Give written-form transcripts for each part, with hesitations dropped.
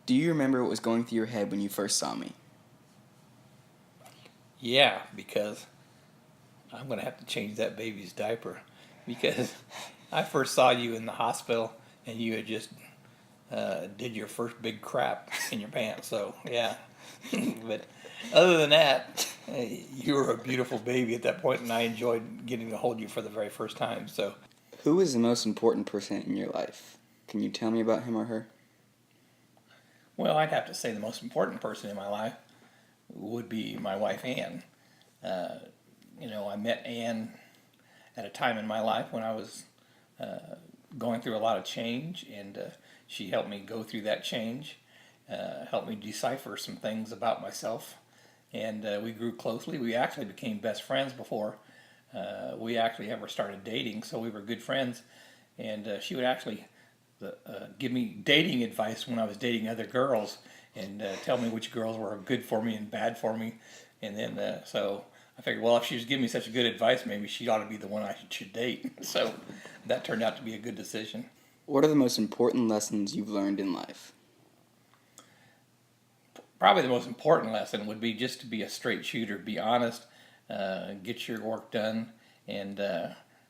Do you remember what was going through your head when you first saw me? Yeah, because I'm going to have to change that baby's diaper because I first saw you in the hospital and you had just did your first big crap in your pants. So, yeah. But other than that, you were a beautiful baby at that point, and I enjoyed getting to hold you for the very first time. So, Who is the most important person in your life? Can you tell me about him or her? well, I'd have to say the most important person in my life would be my wife, Ann. Uh, I met Ann at a time in my life when I was going through a lot of change, and she helped me go through that change, helped me decipher some things about myself, and we grew closely. We actually became best friends before we actually ever started dating, so we were good friends, and she would actually give me dating advice when I was dating other girls and tell me which girls were good for me and bad for me. And then, so I figured, well, if she was giving me such good advice, maybe she ought to be the one I should date. So that turned out to be a good decision. What are the most important lessons you've learned in life? Probably the most important lesson would be just to be a straight shooter, be honest, get your work done, and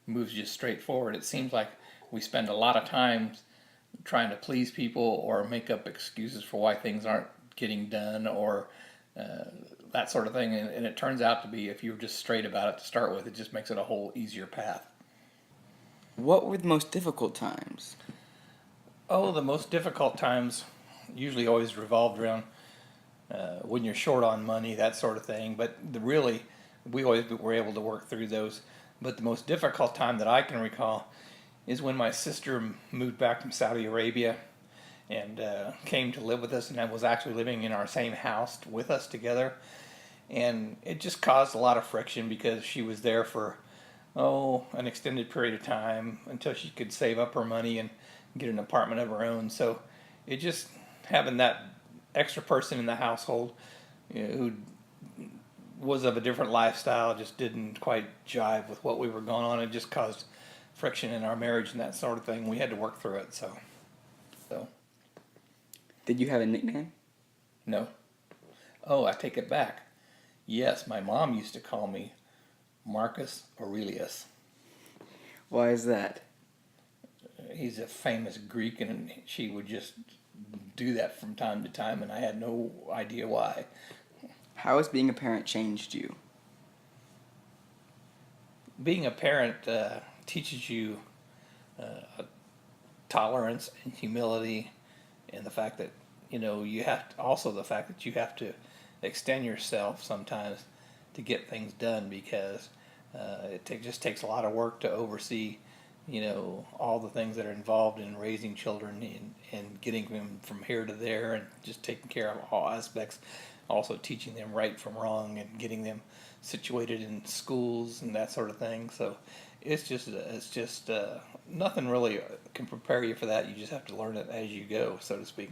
move just straight forward. It seems like we spend a lot of time trying to please people or make up excuses for why things aren't getting done or uh, that sort of thing. And it turns out to be, if you're just straight about it to start with, it just makes it a whole easier path. What were the most difficult times? Oh, the most difficult times usually always revolved around when you're short on money, that sort of thing. But really, we always were able to work through those. But the most difficult time that I can recall is when my sister moved back from Saudi Arabia and came to live with us, and I was actually living in our same house with us together. And it just caused a lot of friction because she was there for an extended period of time until she could save up her money and get an apartment of her own. So it just having that extra person in the household, who was of a different lifestyle, just didn't quite jive with what we were going on. It just caused friction in our marriage and that sort of thing. We had to work through it. So Did you have a nickname? no. Oh, I take it back. Yes, my mom used to call me Marcus Aurelius. Why is that? He's a famous Greek, and she would just do that from time to time, and I had no idea why. How has being a parent changed you? Being a parent teaches you tolerance and humility, and the fact that you have to, also the fact that you have to extend yourself sometimes to get things done because just takes a lot of work to oversee all the things that are involved in raising children and getting them from here to there and just taking care of all aspects, also teaching them right from wrong and getting them situated in schools and that sort of thing. So it's just nothing really can prepare you for that. You just have to learn it as you go, so to speak.